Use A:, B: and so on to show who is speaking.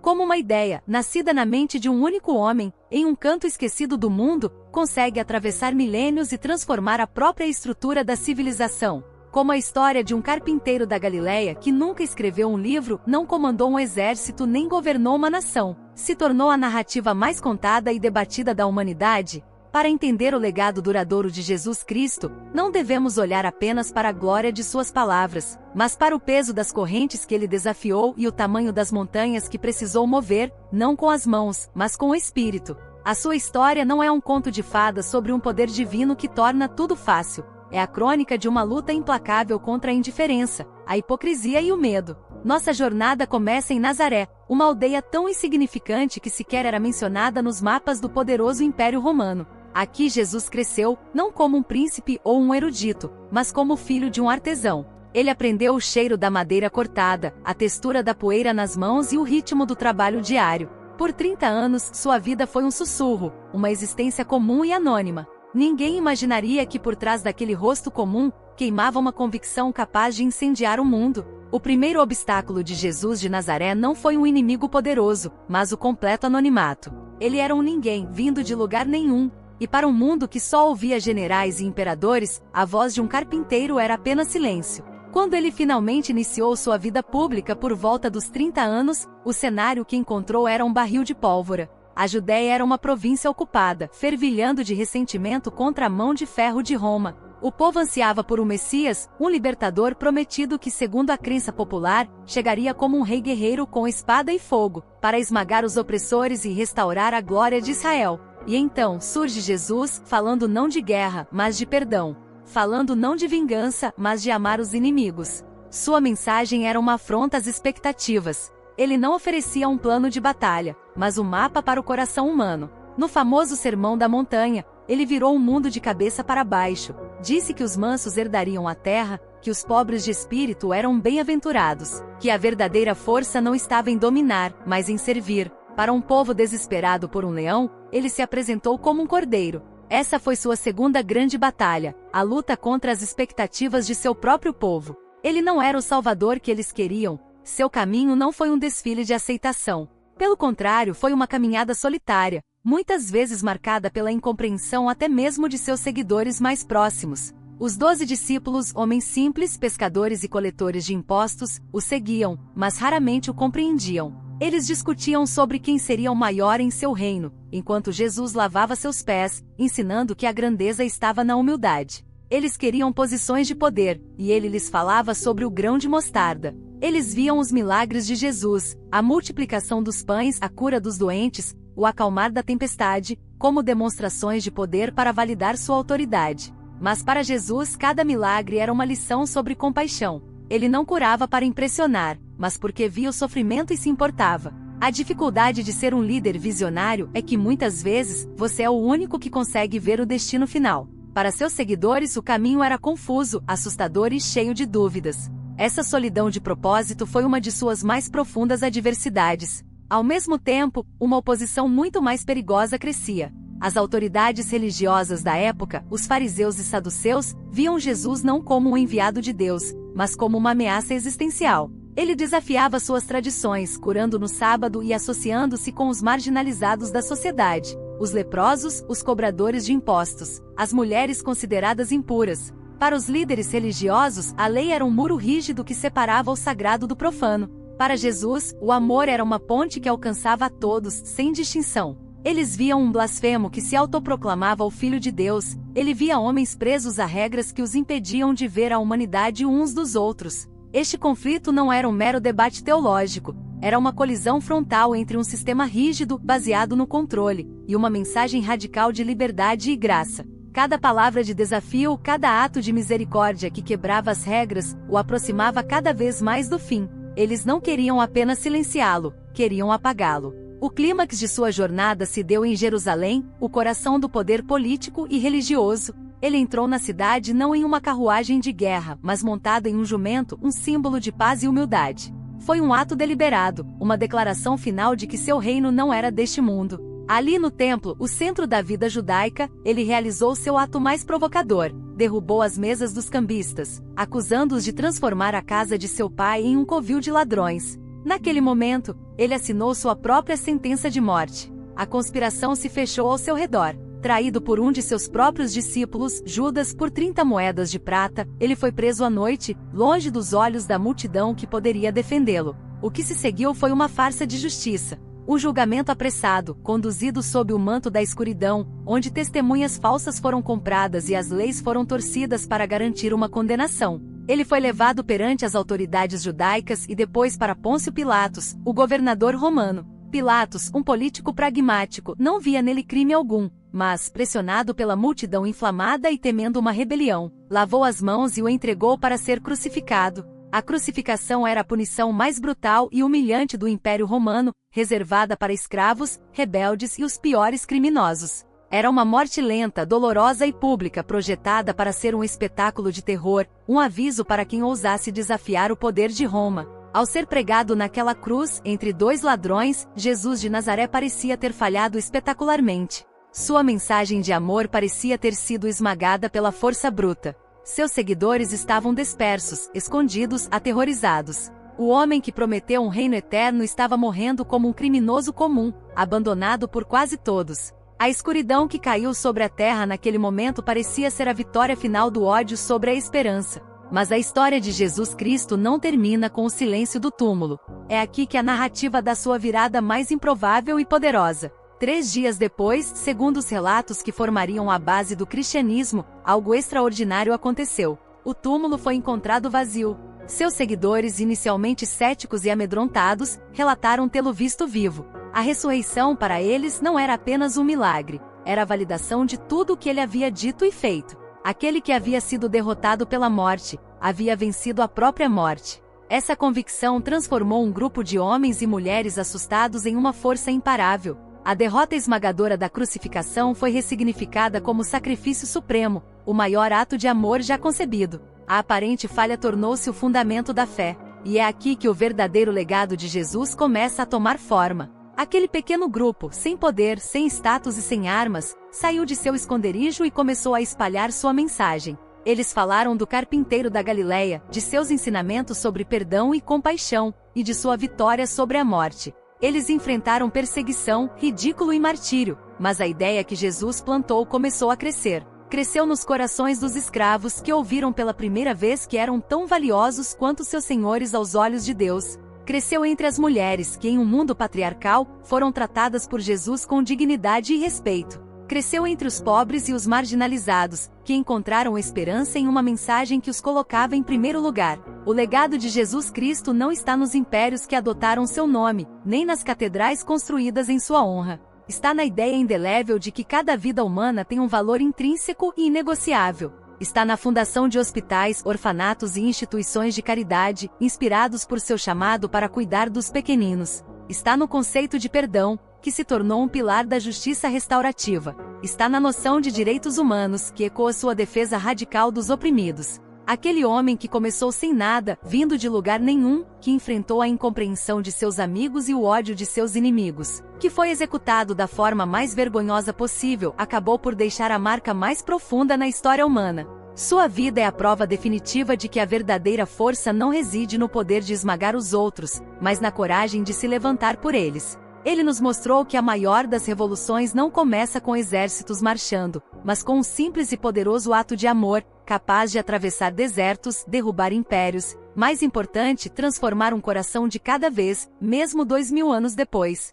A: Como uma ideia, nascida na mente de um único homem, em um canto esquecido do mundo, consegue atravessar milênios e transformar a própria estrutura da civilização. Como a história de um carpinteiro da Galileia que nunca escreveu um livro, não comandou um exército nem governou uma nação, se tornou a narrativa mais contada e debatida da humanidade. Para entender o legado duradouro de Jesus Cristo, não devemos olhar apenas para a glória de suas palavras, mas para o peso das correntes que ele desafiou e o tamanho das montanhas que precisou mover, não com as mãos, mas com o Espírito. A sua história não é um conto de fadas sobre um poder divino que torna tudo fácil. É a crônica de uma luta implacável contra a indiferença, a hipocrisia e o medo. Nossa jornada começa em Nazaré, uma aldeia tão insignificante que sequer era mencionada nos mapas do poderoso Império Romano. Aqui Jesus cresceu, não como um príncipe ou um erudito, mas como filho de um artesão. Ele aprendeu o cheiro da madeira cortada, a textura da poeira nas mãos e o ritmo do trabalho diário. Por 30 anos, sua vida foi um sussurro, uma existência comum e anônima. Ninguém imaginaria que por trás daquele rosto comum, queimava uma convicção capaz de incendiar o mundo. O primeiro obstáculo de Jesus de Nazaré não foi um inimigo poderoso, mas o completo anonimato. Ele era um ninguém, vindo de lugar nenhum. E para um mundo que só ouvia generais e imperadores, a voz de um carpinteiro era apenas silêncio. Quando ele finalmente iniciou sua vida pública por volta dos 30 anos, o cenário que encontrou era um barril de pólvora. A Judéia era uma província ocupada, fervilhando de ressentimento contra a mão de ferro de Roma. O povo ansiava por um Messias, um libertador prometido que, segundo a crença popular, chegaria como um rei guerreiro com espada e fogo, para esmagar os opressores e restaurar a glória de Israel. E então surge Jesus, falando não de guerra, mas de perdão. Falando não de vingança, mas de amar os inimigos. Sua mensagem era uma afronta às expectativas. Ele não oferecia um plano de batalha, mas um mapa para o coração humano. No famoso Sermão da Montanha, ele virou o mundo de cabeça para baixo. Disse que os mansos herdariam a terra, que os pobres de espírito eram bem-aventurados, que a verdadeira força não estava em dominar, mas em servir. Para um povo desesperado por um leão, ele se apresentou como um cordeiro. Essa foi sua segunda grande batalha, a luta contra as expectativas de seu próprio povo. Ele não era o salvador que eles queriam. Seu caminho não foi um desfile de aceitação. Pelo contrário, foi uma caminhada solitária, muitas vezes marcada pela incompreensão até mesmo de seus seguidores mais próximos. Os 12 discípulos, homens simples, pescadores e coletores de impostos, o seguiam, mas raramente o compreendiam. Eles discutiam sobre quem seria o maior em seu reino, enquanto Jesus lavava seus pés, ensinando que a grandeza estava na humildade. Eles queriam posições de poder, e ele lhes falava sobre o grão de mostarda. Eles viam os milagres de Jesus, a multiplicação dos pães, a cura dos doentes, o acalmar da tempestade, como demonstrações de poder para validar sua autoridade. Mas para Jesus cada milagre era uma lição sobre compaixão. Ele não curava para impressionar, mas porque via o sofrimento e se importava. A dificuldade de ser um líder visionário é que muitas vezes, você é o único que consegue ver o destino final. Para seus seguidores o caminho era confuso, assustador e cheio de dúvidas. Essa solidão de propósito foi uma de suas mais profundas adversidades. Ao mesmo tempo, uma oposição muito mais perigosa crescia. As autoridades religiosas da época, os fariseus e saduceus, viam Jesus não como um enviado de Deus, mas como uma ameaça existencial. Ele desafiava suas tradições, curando no sábado e associando-se com os marginalizados da sociedade, os leprosos, os cobradores de impostos, as mulheres consideradas impuras. Para os líderes religiosos, a lei era um muro rígido que separava o sagrado do profano. Para Jesus, o amor era uma ponte que alcançava a todos, sem distinção. Eles viam um blasfemo que se autoproclamava o Filho de Deus. Ele via homens presos a regras que os impediam de ver a humanidade uns dos outros. Este conflito não era um mero debate teológico, era uma colisão frontal entre um sistema rígido, baseado no controle, e uma mensagem radical de liberdade e graça. Cada palavra de desafio, cada ato de misericórdia que quebrava as regras, o aproximava cada vez mais do fim. Eles não queriam apenas silenciá-lo, queriam apagá-lo. O clímax de sua jornada se deu em Jerusalém, o coração do poder político e religioso. Ele entrou na cidade não em uma carruagem de guerra, mas montado em um jumento, um símbolo de paz e humildade. Foi um ato deliberado, uma declaração final de que seu reino não era deste mundo. Ali no templo, o centro da vida judaica, ele realizou seu ato mais provocador. Derrubou as mesas dos cambistas, acusando-os de transformar a casa de seu pai em um covil de ladrões. Naquele momento, Ele assinou sua própria sentença de morte. A conspiração se fechou ao seu redor. Traído por um de seus próprios discípulos, Judas, por 30 moedas de prata, ele foi preso à noite, longe dos olhos da multidão que poderia defendê-lo. O que se seguiu foi uma farsa de justiça. Um julgamento apressado, conduzido sob o manto da escuridão, onde testemunhas falsas foram compradas e as leis foram torcidas para garantir uma condenação. Ele foi levado perante as autoridades judaicas e depois para Pôncio Pilatos, o governador romano. Pilatos, um político pragmático, não via nele crime algum, mas, pressionado pela multidão inflamada e temendo uma rebelião, lavou as mãos e o entregou para ser crucificado. A crucificação era a punição mais brutal e humilhante do Império Romano, reservada para escravos, rebeldes e os piores criminosos. Era uma morte lenta, dolorosa e pública, projetada para ser um espetáculo de terror, um aviso para quem ousasse desafiar o poder de Roma. Ao ser pregado naquela cruz, entre dois ladrões, Jesus de Nazaré parecia ter falhado espetacularmente. Sua mensagem de amor parecia ter sido esmagada pela força bruta. Seus seguidores estavam dispersos, escondidos, aterrorizados. O homem que prometeu um reino eterno estava morrendo como um criminoso comum, abandonado por quase todos. A escuridão que caiu sobre a terra naquele momento parecia ser a vitória final do ódio sobre a esperança. Mas a história de Jesus Cristo não termina com o silêncio do túmulo. É aqui que a narrativa dá sua virada mais improvável e poderosa. 3 dias depois, segundo os relatos que formariam a base do cristianismo, algo extraordinário aconteceu. O túmulo foi encontrado vazio. Seus seguidores, inicialmente céticos e amedrontados, relataram tê-lo visto vivo. A ressurreição para eles não era apenas um milagre, era a validação de tudo o que ele havia dito e feito. Aquele que havia sido derrotado pela morte, havia vencido a própria morte. Essa convicção transformou um grupo de homens e mulheres assustados em uma força imparável. A derrota esmagadora da crucificação foi ressignificada como sacrifício supremo, o maior ato de amor já concebido. A aparente falha tornou-se o fundamento da fé, e é aqui que o verdadeiro legado de Jesus começa a tomar forma. Aquele pequeno grupo, sem poder, sem status e sem armas, saiu de seu esconderijo e começou a espalhar sua mensagem. Eles falaram do carpinteiro da Galileia, de seus ensinamentos sobre perdão e compaixão, e de sua vitória sobre a morte. Eles enfrentaram perseguição, ridículo e martírio, mas a ideia que Jesus plantou começou a crescer. Cresceu nos corações dos escravos que ouviram pela primeira vez que eram tão valiosos quanto seus senhores aos olhos de Deus. Cresceu entre as mulheres que, em um mundo patriarcal, foram tratadas por Jesus com dignidade e respeito. Cresceu entre os pobres e os marginalizados, que encontraram esperança em uma mensagem que os colocava em primeiro lugar. O legado de Jesus Cristo não está nos impérios que adotaram seu nome, nem nas catedrais construídas em sua honra. Está na ideia indelével de que cada vida humana tem um valor intrínseco e inegociável. Está na fundação de hospitais, orfanatos e instituições de caridade, inspirados por seu chamado para cuidar dos pequeninos. Está no conceito de perdão, que se tornou um pilar da justiça restaurativa. Está na noção de direitos humanos, que ecoa sua defesa radical dos oprimidos. Aquele homem que começou sem nada, vindo de lugar nenhum, que enfrentou a incompreensão de seus amigos e o ódio de seus inimigos, que foi executado da forma mais vergonhosa possível, acabou por deixar a marca mais profunda na história humana. Sua vida é a prova definitiva de que a verdadeira força não reside no poder de esmagar os outros, mas na coragem de se levantar por eles. Ele nos mostrou que a maior das revoluções não começa com exércitos marchando, mas com um simples e poderoso ato de amor, capaz de atravessar desertos, derrubar impérios, mais importante, transformar um coração de cada vez, mesmo 2000 anos depois.